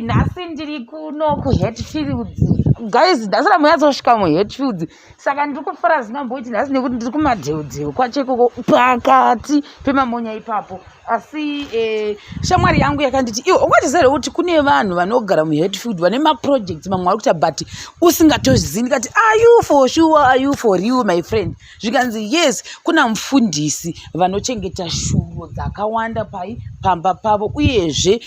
nhasi ndiri kuno kuHatfields. Guys, ndasara muyatsosvika muHatfields. Saka ndiri kufara zvinamboti nhasi nekuti ndiri kumadheudheu kwachekoko pakati pemamonya ipapo. Asi shamwari yangu yakanditi iwe ungatiziva kuti kune vanhu vanogara muHatfield vane maprojects mamwe ari kuita but usingatozvizivi. Ndikati are you for sure, are you for real my friend? Zvikanzi yes, kuna mufundisi vanochengeta shuro dzakawanda pamba pavo uyezve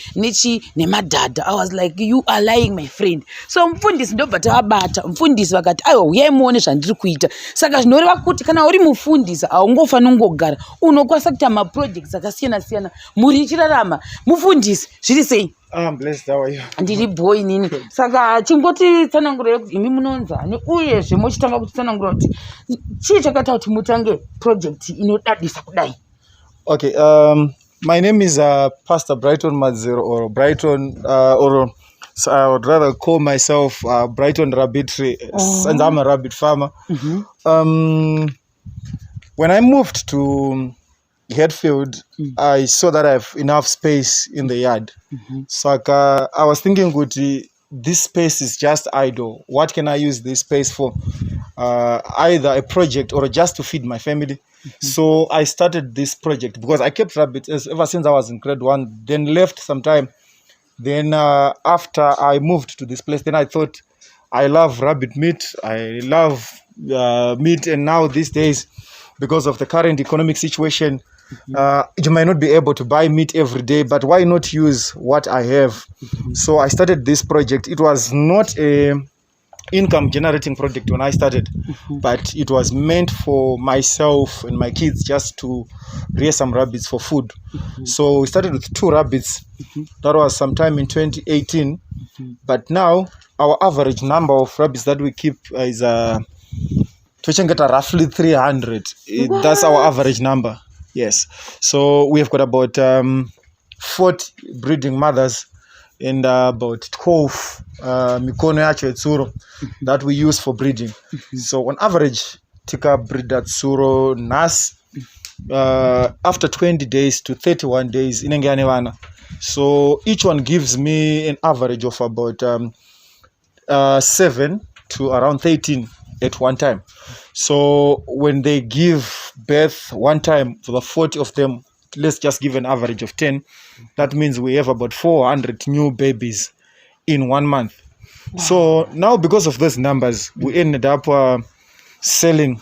nemadhadha. I was like, you are lying my friend. So mufundisi ndobva tavabata. Mufundisi vakati aiwa uyai muone zvandiri kuita. Saka zvinoreva kuti kana uri mufundisi haungofaniri kungogara, unokwanisa kuita maprojects akasiyana siyana. Muri chirarama mufundisi zviri sei? I'm blessed. How are you? Ndiri boy nini. Saka chingoti tsanangura kuti imi munonzani uyezve mochitanga kuti tsanangura kuti chii chakaita kuti mutange project inodadisa kudai? Okay, my name is Pastor Brighton Madzero, or Brighton, so I would rather call myself Brighton Rabbitry, and I'm a rabbit farmer. When I moved to Hatfield, I saw that I have enough space in the yard. So I was thinking, this space is just idle. What can I use this space for? Either a project or just to feed my family. So I started this project because I kept rabbits ever since I was in grade 1, then left sometime. Then after I moved to this place, then I thought, I love rabbit meat. I love meat. And now these days, because of the current economic situation, you might not be able to buy meat every day, but why not use what I have? So I started this project. It was not a income generating project when I started, but it was meant for myself and my kids just to rear some rabbits for food. So we started with 2 rabbits. That was sometime in 2018. But now our average number of rabbits that we keep is roughly 300. That's our average number. Yes. So we have got about 40 breeding mothers and about 12 mikono yacho etsuro that we use for breeding. So on average, tika breed at tsuro nas after 20 days to 31 days inenge ane vana. So each one gives me an average of about 7 to around 13 at one time. So when they give birth one time, for the 40 of them, let's just give an average of 10. That means we have about 400 new babies in 1 month. Wow. So now because of those numbers, we ended up selling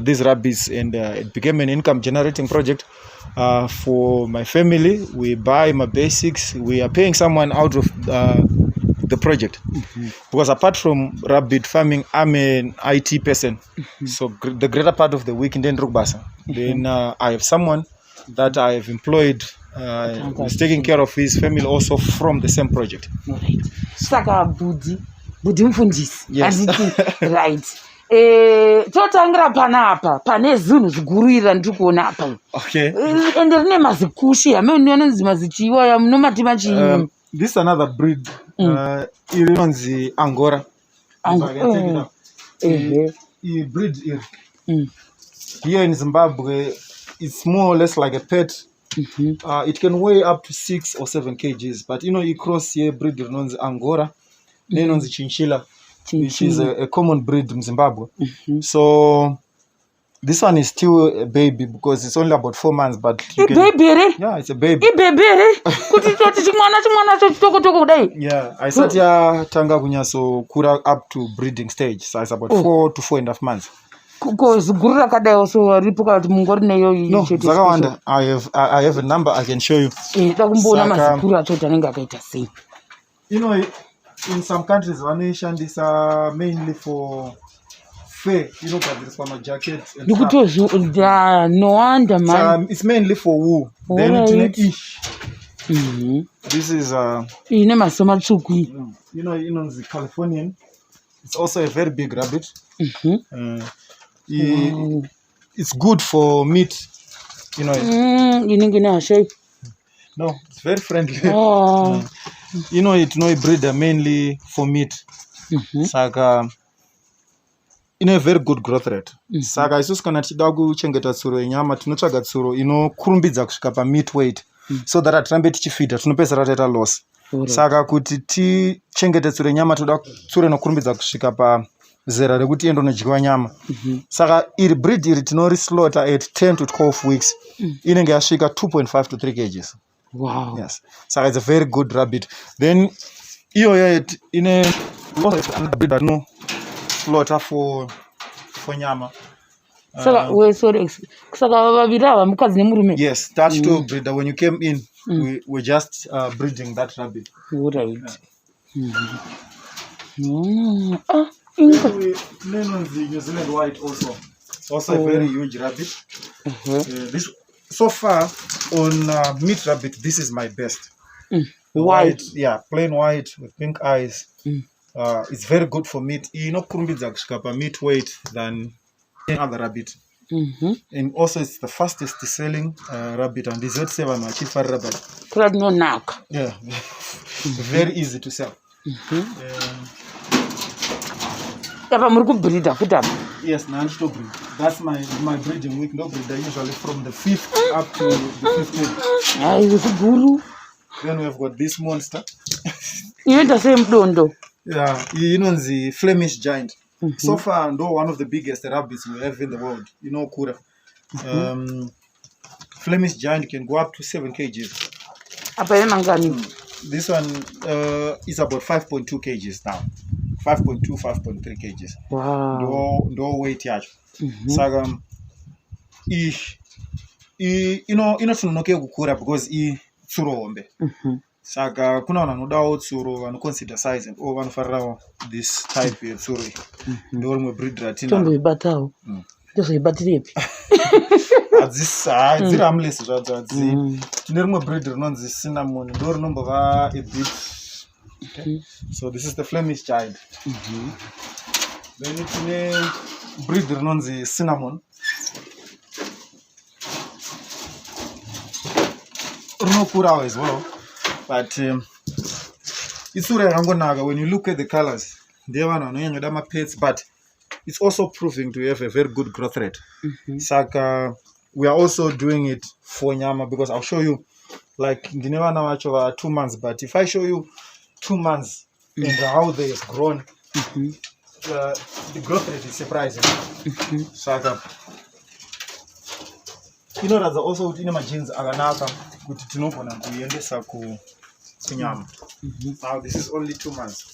these rabbits, and it became an income generating project for my family. We buy my basics. We are paying someone out of the project, because apart from rabbit farming, I'm an IT person. So the greater part of the week in Rukbasa, then I have someone that I have employed, who's taking care of his family also from the same project. Right. Saka Budi mfundisi. Yes. Right. Totangira panapa pane zvinhu zigurira ndiri kuona apa. Okay. Ende rine mazikushi amene anonzi mazichiwa ya munomatima chii. This is another breed. Inonzi Angora. Breed here in Zimbabwe, it's more or less like a pet. It can weigh up to 6 or 7 kgs, but you cross here breed inonzi Angora, then inonzi Chinchilla, which is a common breed in Zimbabwe. So this one is still a baby because it's only about 4 months, but yeah, it's a baby. Yeah, I said tanga kunyaso kura up to breeding stage, so it's about 4 to 4.5 months. No, Zakawanda, I have a number I can show you. In some countries, Vanation, these are mainly for fur. But there's one jackets. No wonder, man. It's mainly for wool. Then ish. This is the Californian. It's also a very big rabbit. It's good for meat. No, it's very friendly. It breed mainly for meat. Saka a very good growth rate. Saka isusu kana tichida kuchengeta tsuro yenyama tinotsvaga tsuro inokurumbidza kusvika pa meat weight, so that atirambe tichifeeda tinopedzera taita loss. saka kuti tichengete tsuro nyama toda tsuro inokurumbidza kusvika pazera rekuti iende unodyiwa nyama. Saka iri breed iri tinorislaughter at 10 to 12 weeks inenge yasvika 2.5 to 3 kgs. Wow. Yes, saka it's a very good rabbit. Then iyoyo ine breed slaughter for nyama. Saka vaviri ava mukadzi nemurume. Yes, that's two breeder. When you came in, we were just breeding that rabbit. Right. Then the New Zealand white also a very huge rabbit. This so far on meat rabbit, this is my best. White, yeah, plain white with pink eyes. It's very good for meat. Inokurumbidza kusvika pa meat weight than any other rabbit. And also it's the fastest selling rabbit, and is not seven achifarira but no knock. Yeah, very easy to sell. Yes, non-stop breed. That's my breeding week. No breeder usually from the 5th up to the 15th. Then we have got this monster. You the same dondo. Yeah, you know the Flemish giant. So far, though, one of the biggest rabbits we have in the world. You know, Kura. Flemish giant can go up to 7 kgs. This one is about 5.2 kgs now. 5.2, 5.3 kgs. Wow. No weight yet. Saga, inotunonoke kukura because tsurombe. Saka kuna vanodawo tsuro vanoconsider size and vanofarirawo this type yetsuro ndo rimwe breed ratina tomboibatawo tozoibatirepi dziri harmless zvadzo tine rimwe breed rinonzi cinnamon ndo rinombova a bit. So this is the Flemish giant. Then tine breed rinonzi cinnamon rinokurawo as well. But it's when you look at the colors, they are pets, but it's also proving to have a very good growth rate. Saka, we are also doing it for nyama because I'll show you, like, the never know much over 2 months, but if I show you 2 months and how they have grown, the growth rate is surprising. Saka, you know, that's also in my genes aganaka kuti tinogona kuendesa ku nyama. Now this is only 2 months,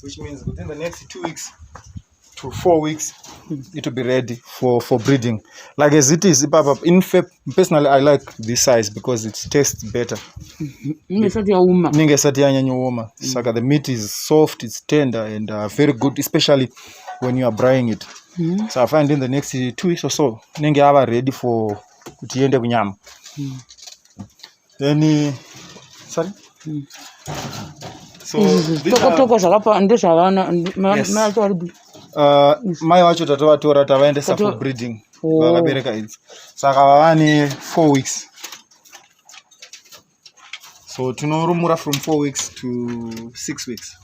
which means within the next 2 weeks to 4 weeks it will be ready for breeding. Like as it is, in fact, personally I like this size because it tastes better. Saka the meat is soft, it's tender and very good, especially when you are braising it. So I find in the next 2 weeks or so nenge ava ready for kutiende kunyama. Then sorry. So mai wacho tatovatora tavaendesa for breeding vakabereka idzi saka vavane 4 weeks. So tinorumura from 4 weeks to 6 weeks.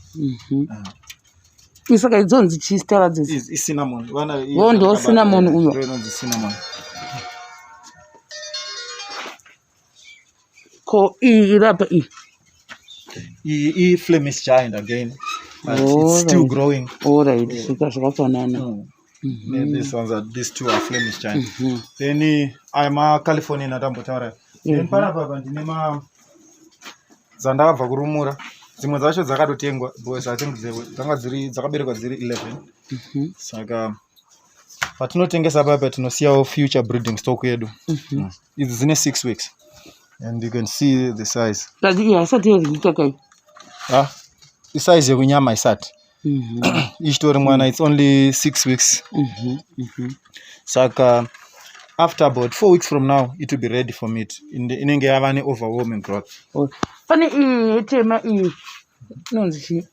Saka idzonzi chistara dzisi cinnamon ndo cinnamon uyo cinnamon ko irapa Flemish giant again, but it's still growing. All right, zvakafanana. These two are Flemish giant. Then I'm a Californian atambotaura. Then panapa ndine dzandabva kurumura. Dzimwe dzacho dzakatotengwa because I think dzakaberekwa dziri 11. Saka patinotengesa papa tinosiyawo future breeding stock yedu. Idzi dzine 6 weeks. And you can see the size. The size of nyama isati. Each mwana it's only 6 weeks. Saka after about 4 weeks from now it will be ready for meat. Inenge havane overwhelming growth. Pane tema nonzi chi.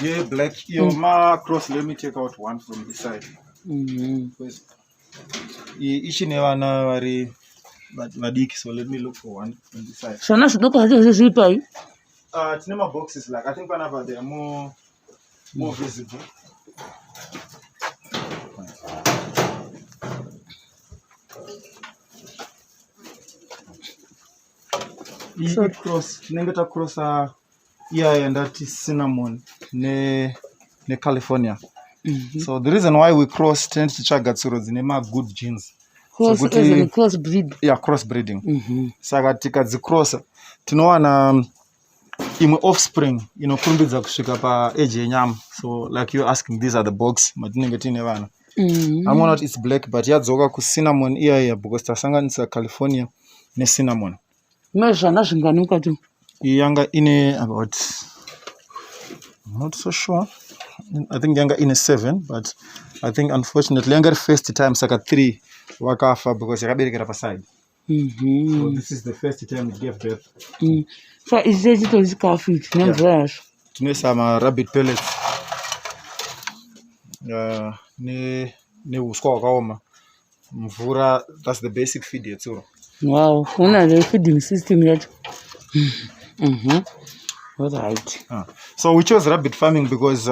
Yeah, black. Ma cross. Let me take out one from this side. Because each nevana vari vadiki, so let me look for one on this side. Sana zvidoko hacho zvipai. Tine ma boxes like I think panapa they are more visible. So- cross tinenge tacrossa iyaya ndati cinnamon neCalifornia. So the reason why we cross tinenge tichitsvaga tsuro dzine good genes. cross breed. Yeah, cross breeding. Saka tikadzicrossa tinowana imwe offspring inokurumbidza kusvika paage yenyama. So like you're asking, these are the box matinenge tiine vana. Amwe not it's black but yadzoka kucinnamon iyaya because tasanganisa California necinnamon. Zvana zvingani mukati? Yanga ine about, I'm not so sure. I think yanga ine 7, but I think unfortunately yanga first time saka 3 wakafa because yakaberekera paside. So this is the first time it gave birth. So is it to chikafu nemvura yazvo? Tinoisa rabbit pellets neuswa hwakaoma, mvura. That's the basic feed yetsuro. Wow, una the feeding system yacho. All right. So we chose rabbit farming because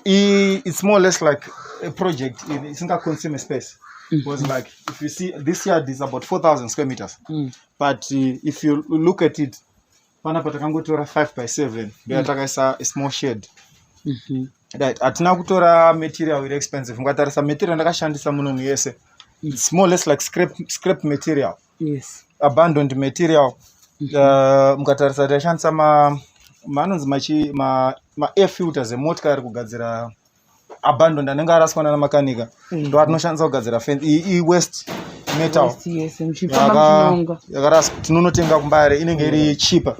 it's more or less like a project. It's not consumer space. Because like if you see this yard is about 4,000 square meters. But if you look at it, panapa takangotora 5x7. There takaisa a small shed. Right. Atina kutora material very expensive. Mukatarisa material ndakashandisa muno yese. It's more or less like scrap material. Yes. Abandoned material. Mukatarisa tashandisa manonzi ma air filters emotikari kugadzira abandoned anenge araswa nana makanika. Ndo atinoshandisa kugadzira fence waste metal. Yes, yakaraswa tinonotenga kumbare inenge iri cheaper.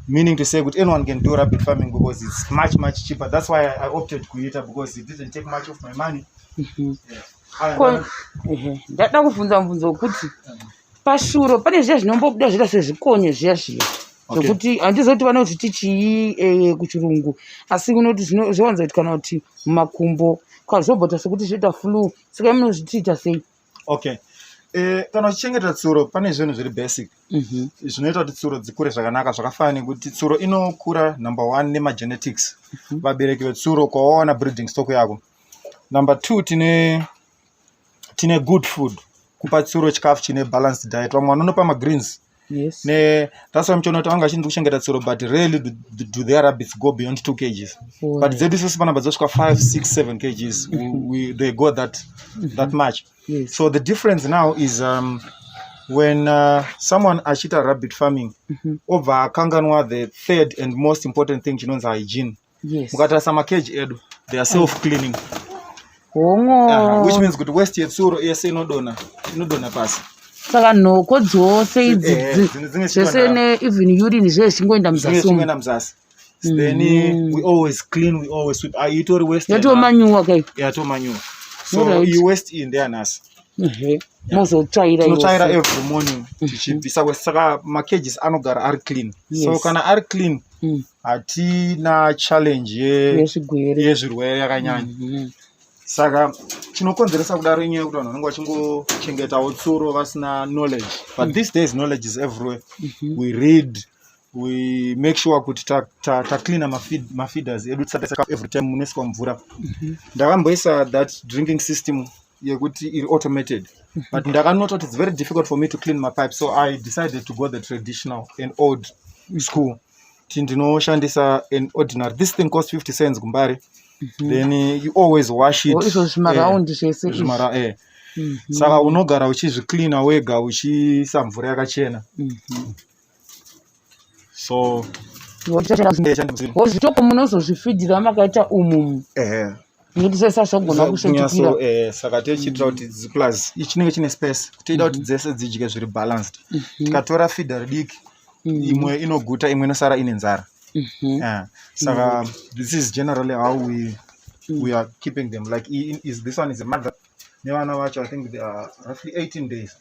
Meaning to say that anyone can do rabbit farming because it's much cheaper. That's why I opted kuita because it didn't take much of my money. Ndada kuvhunza mubvunzo wekuti pashuro pane zviya zvinombobuda zviita sezvikonye zviya zvokuti handizoti kuti vanoti tichii kuchirungu, asi unoti zvowanza kuti kana kuti mumakumbo kwazvobota sekuti zvoita flu, saka munozvitiita sei? Okay. Kana uchichengeta tsuro pane zvinhu zviri basic zvinoita kuti tsuro dzikure zvakanaka. Zvakafanana nekuti tsuro inokura number 1 nemagenetics, vabereki vetsuro kwawaona breeding stock yako. Number 2 tine good food, kupa tsuro chikafu chine balanced diet. Vamwe vanonopa magreens. Yes. That's why mchona wanga chini kuchengeta tsuro, but rarely do their rabbits go beyond 2 kgs. But zedu sisi panapa dzosvika 5, 6, 7 kgs. They go that much. Yes. So the difference now is when someone achita rabbit farming, obva akanganwa the third and most important thing chinonzi hygiene. Yes. Mukatarisa makeji edu, they are self-cleaning. Which means kuti waste yetsuro yese inodona pasi. Saka nhoko dzose idzi zvese even urine zvese zvingoenda muzasi. Then we always clean, we always sweep. Itori waste yatomanyuwa kai. Yatomanyuwa. So you waste in there nasi. Mozotsvaira tinotsvaira every morning tichibvisa. Saka macages anogara ari clean. So kana ari clean hatina challenge yezvirwere yakanyanya. Saka chinokonzeresa kudaro inyaya yekuti vanhu vanenge vachingochengetawo tsuro vasina knowledge. But these days knowledge is everywhere. We read, we make sure kuti ta clean mafeeders edu tisati every time munoiswa mvura. Ndakamboisa that drinking system yekuti iri automated. But ndakanota kuti it's very difficult for me to clean my pipe, so I decided to go the traditional and old school. Tindinoshandisa an ordinary. This thing costs 50 cents kumbari. Then you always wash it. Saka unogara uchizvicleana wega uchiisa mvura yakachena. So zvitoko munozozvifidhira makaita umumu. Nokuti sesa zvogona kusvetukira. Saka tichitira kuti plus chinenge chine space. Toida kuti dzese dzidye zviri balanced. Tikatora feeder diki, imwe inoguta imwe inosara ine nzara. So this is generally how we are keeping them. Like this one is a mother. Nevana vacho I think they are roughly 18 days.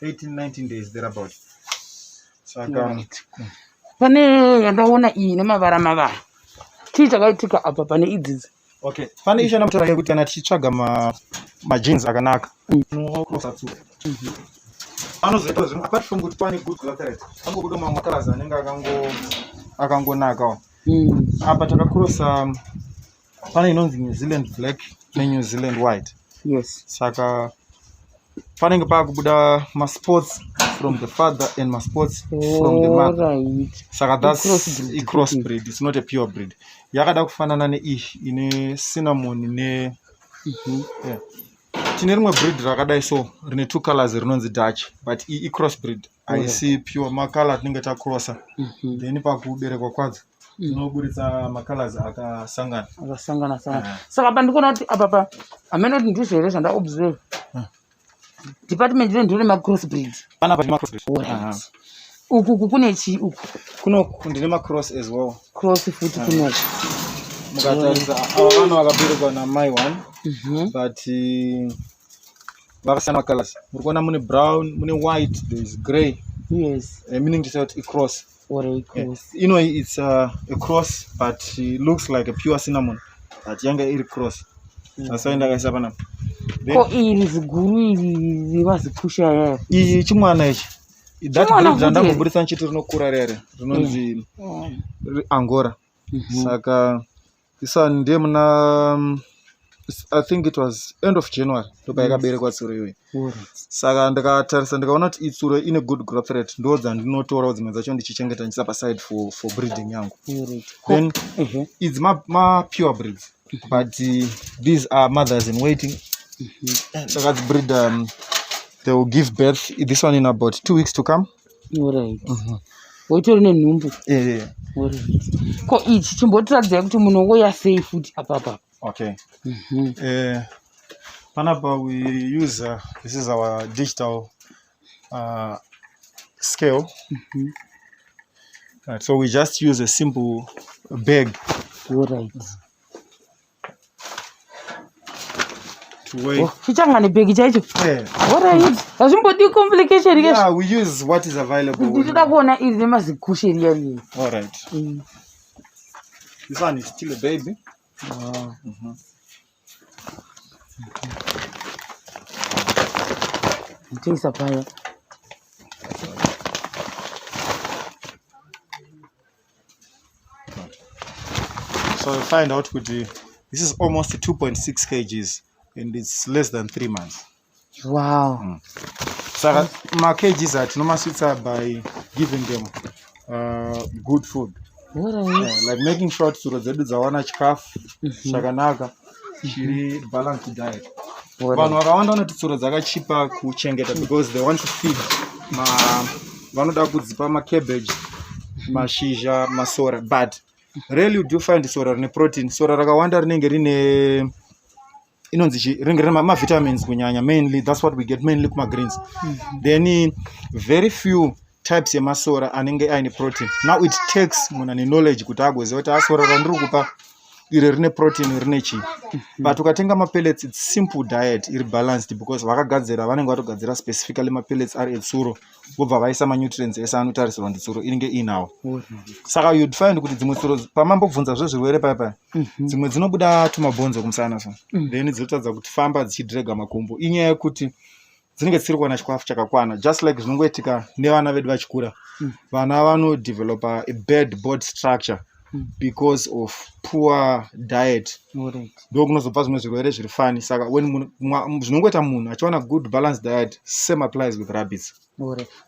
18-19 days thereabout. So pane yandaona iyi nemavara chii chakaitika apa pane idzidzi? Okay, pane isho namutora yekuti kana tichitsvaga majeans akanaka unokurosa tsuro. Anozoita zvimwe apart from kuti pane good laterite, angobuda mamwe makarazi anenge akangonaka. Apa takakurosa pane inonzi New Zealand black ne New Zealand white. Yes. Saka panenge pakubuda maspots from the father and maspots from the mother. Alright. Saka that's Crossbreed. a crossbreed. It's not a pure breed. Yakada kufanana neish ine cinnamon ne yeah. Tine rimwe breed rakadai so rine 2 colors rinonzi Dutch, but i crossbreed. I see pure makala tinenge tacrossa. Then pakuberekwa kwadzo tinoburitsa macolors akasangana. Saka pandikona kuti apa amene kuti ndizvo here zvandaobserve department rento rine macrossbreed. Pana pa macrossbreed. Uku kune chi uku kunoku ndine macross as well. Cross futi kunoku Mukatarisa ava vanhu vakaberekwa namai one but vakasiyana colors. Muri kuona mune brown, mune white, there is grey. Yes. Meaning to say it's a cross. Or a cross. You know, it's a cross, but it looks like a pure cinnamon. But younger iri cross. That's why ndakaisa pana. Ko iri ziguru iri rivazipusha yaya. Iyi chimwana ichi. That breed zvandakuburitsa nchiti rinokura rere. Rinonzi Angora. Saka this one ndiye muna I think it was end of January ndoka yakaberekwa tsuro iyoyi. Saka ndakatarisa ndikaona kuti itsuro ine good growth rate ndo dzandinotora dzimwe dzacho ndichichengeta ndichisa paside for breeding yangu. Then it's my pure breeds, but these are mothers in waiting. Saka the breed they will give birth this one in about 2 weeks to come. Alright. Woitori nenhumbu. Yeah. Ko ichi chimbotiradza kuti munongo yasei futi apapa. Okay. Panapa we use this is our digital scale. Right, so we just use a simple bag. Alright. To weigh. Chichangane bag chaicho. Yeah. Alright. Azvimbodi complication yes. Yeah, we use what is available. Ndinoda kuona iri nemazikushe riya. Alright. This one is still a baby. Wow. Taste fire. So we find out with this is almost 2.6 kgs and it's less than 3 months. Wow. So my kgs are tinomasvitsa by giving them good food. Like making sure tsuro dzedu dzawana chikafu chakanaka chiri balanced diet. Vanhu vakawanda vanoti tsuro dzakachipa kuchengeta because they want to feed vanoda kudzipa macabbage, mashizha, masora, but really you do find sora rine protein. Sora rakawanda rinenge rine inonzi rinenge rine mavitamins kunyanya, mainly that's what we get mainly kuma greens. Then very few types yemasora anenge aine protein. Now it takes munhu ane knowledge kuti agoziva kuti asora randiri kupa iri rine protein rine chi. But ukatenga mapellets it's simple diet iri balanced because vakagadzira vanenge vatogadzira specifically mapellets ari etsuro vobva vaisa manutrients ese anotarisirwa nditsuro inenge inawo. Saka you'd find kuti dzimwe tsuro pamambobvunza zvezvirwere paya dzimwe dzinobuda tumabhonzo kumusana so then dzotadza kuti famba dzichidrega makumbo inyaya yekuti dzinenge dzisiri kuwana chikafu chakakwana, just like zvinongoitika nevana vedu vachikura. Vana vanodevelopa a bad body structure because of poor diet. Ndo kunozobva zvimwe zvirwere zviri fani. Saka zvinongoita munhu achiwana good balanced diet, same applies with rabbits.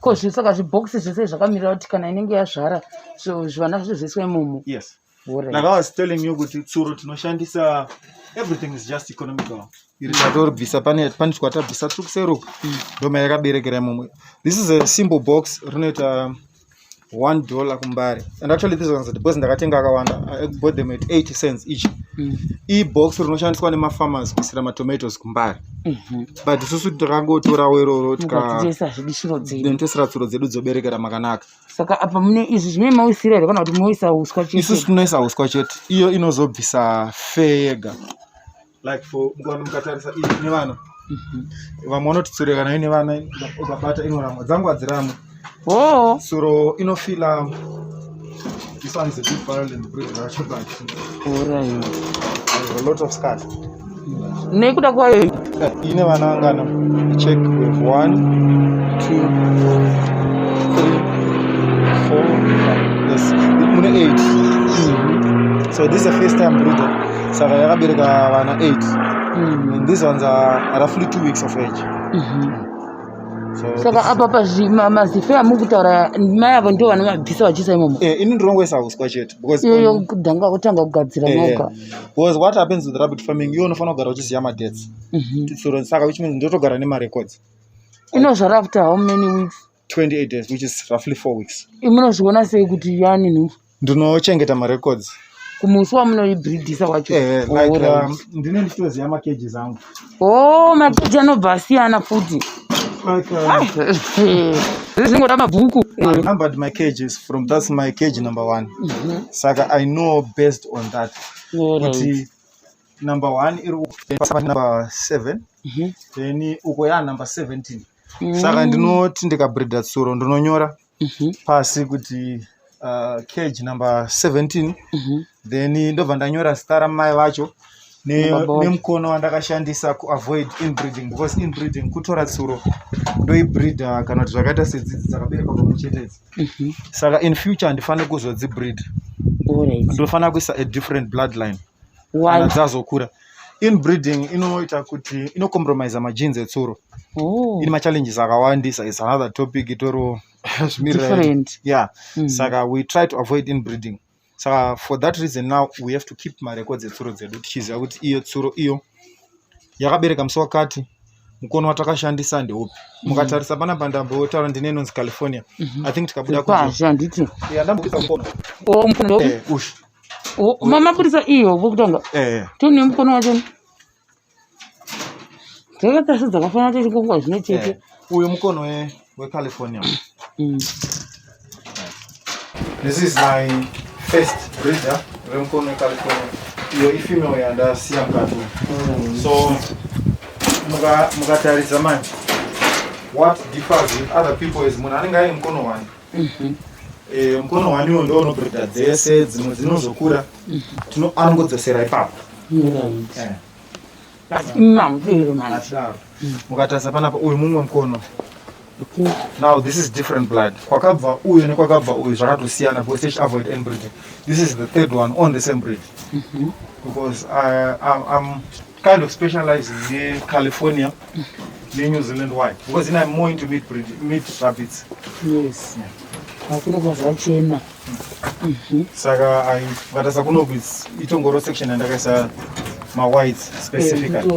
Ko saka zviboxi zvese zvakamirira kuti kana inenge yazvara zvivana zvizoiswa imomo. Yes. Like I was telling you kuti tsuro tinoshandisa everything is just economical. Iritabvisa pane chikwata trukuseruku ndoma yakaberekera imomo. This is a simple box rinoita $1 kumbari, and actually this ones because ndakatenga akawanda I bought them at 80 cents each. I box rinoshandiswa nemafarmers kuisira matomatoes kumbari. But isusu takangotora weroro tikatesera tsuro dzedu dzoberekera makanaka. Saka apa mune izvi zvimwe mawisira here kana kuti munoisa uswa chete? Isusu tinoisa uswa chete. Iyo inozobvisa fe yega. Like for mukatarisa iyi nevana vamwe vanoti tsuro kana ine vana ukabata inorama dzangu hadzirama. Oh. Tsuro inofila. This one is a big barrel in the breed racho, but alright. There's a lot of scars. Nekuda kwayo ine vana angana check with 1 2 3 4 yes mune 8. So this is a first time breeder. Saka yakabereka vana 8. And these ones are roughly 2 weeks of age. So saka apa mazife amukutaura mai avo ndo vanomabvisa vachiisa imomo ini ndirongoisa uswa chete because iyoyo kudhanga kutanga kugadzira moga because what happens with rabbit farming iwe unofanira kugara uchiziva madates titsuro saka which means ndotogara nemarecords inozvara after how many weeks 28 days which is roughly 4 weeks munozviona sei kuti yani ndinochengeta marecords kumusi wamunoibridisa wacho like ndine ndichitoziva macages angu makeji anobva asiyana futi zvingoda mabhuku I numbered my cages from that's my cage number 1 saka I know based on that kuti number 1 iri number 7 then uko ya number 17 saka ndinoti ndikabreeda tsuro ndinonyora pasi kuti cage number 17 then ndobva ndanyora zita ramai vacho nemukono wandakashandisa kuavoid inbreeding because inbreeding kutora tsuro ndoibreeda kana kuti zvakaita sedzidzi dzakaberekwa pamuchetedzi saka in future handifaniri kuzodzibreed ndofanira kuisa a different bloodline kana dzazokura inbreeding inoita kuti inocompromise magenes etsuro ine machallenges akawandisa is another topic itoro different saka we try to avoid inbreeding saka for that reason now we have to keep marecords etsuro dzedu tichiziva kuti iyo tsuro iyo yakabereka musi wakati mukono watakashandisa ndeupi mukatarisa panapa ndambotaura ndine inonzi California I think tikabuda mamabudisa iyo vokutanga tone mukono wacho dzakatasi dzakafanana techingongwa zvine chete uyu mukono weCalifornia this is my first breeder remukono weCalifornia iyo ifemale yandasiya mukati so mukatarisa manje what differs with other people is munhu anenge aine mukono wani mukono waniwo ndo unobreeda dzese dzimwe dzinozokura anongodzosera ipapo mukatarisa panapa uyu mumwe mukono now this is different blood kwakabva uyu nekwakabva uyu zvakatosiyana because avoid inbreeding this is the third one on the same breed because I'm kind of specializing in California New Zealand white because I'm more into meat rabbits saka vatasa kunoku itongoro section yandakaisa mawhites specifically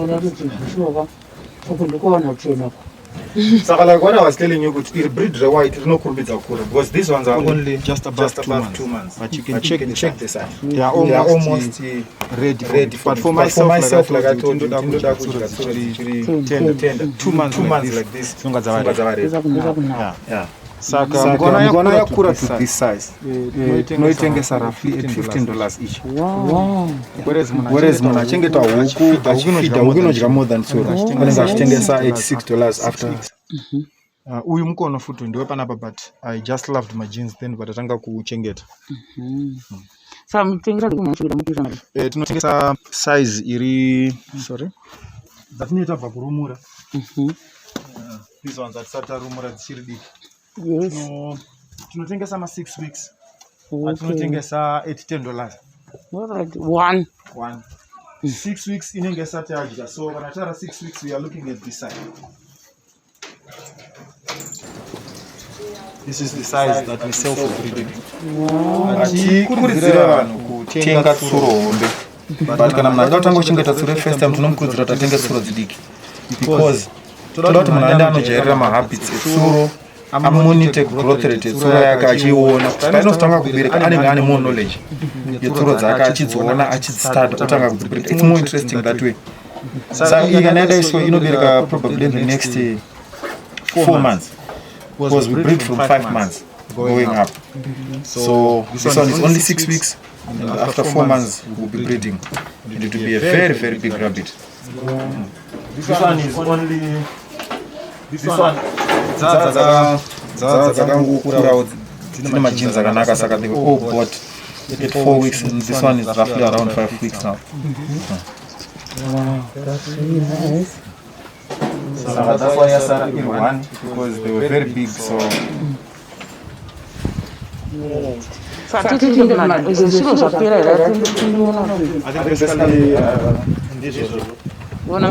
saka like what I was telling you kuti iri breed rewhite rinokurumbidza kukura because these ones are only just about 2 months but you can check this out they are almost ready but for myself like I told you ndoda kudya tender 2 months like this dzonga dzavaredi saka mugona yakura to this size noitengesa roughly $15 each whereas munhu achengeta huku inodya more than tsuro anenge achitengesa $86 after uyu mukono futi ndiwe panapa but I just loved my jeans then vatatanga kuchengeta tinotengesa size iri dzatinoita bva kurumura these ones atisati tarumura dzichiri diki tinotengesa ma6 weeks tinotengesa $10 one 6 weeks inenge isati yadya so kana tara 6 weeks we are looking at this side this is the size that we sell for breeding atikurudzira vanhu kutenga tsuro hombe but kana munhu achida kutanga kuchengeta tsuro first time tinomukurudzira kuti atenge tsuro dzidiki because toda kuti munhu aende anojairira mahabits etsuro amonite growth rate yetsuro yake achiiona painozotanga kubereka anenge ane more knowledge yetsuro dzake achidziona achidzistata otanga kubereka it's more interesting that way saka iyi kana yadaiswa inobereka probably in the next 4 months because we breed from 5 months going up so this one is only 6 weeks and after 4 months we'll be breeding and it will be a very very big rabbit this one is only this one dzakangokurawo dzine majeans akanaka saka they were all bought at 4 weeks and this one is roughly around 5 weeks now that's really nice so that's why Yasara in one because they were very big so so zviro zvapera here I think basically ona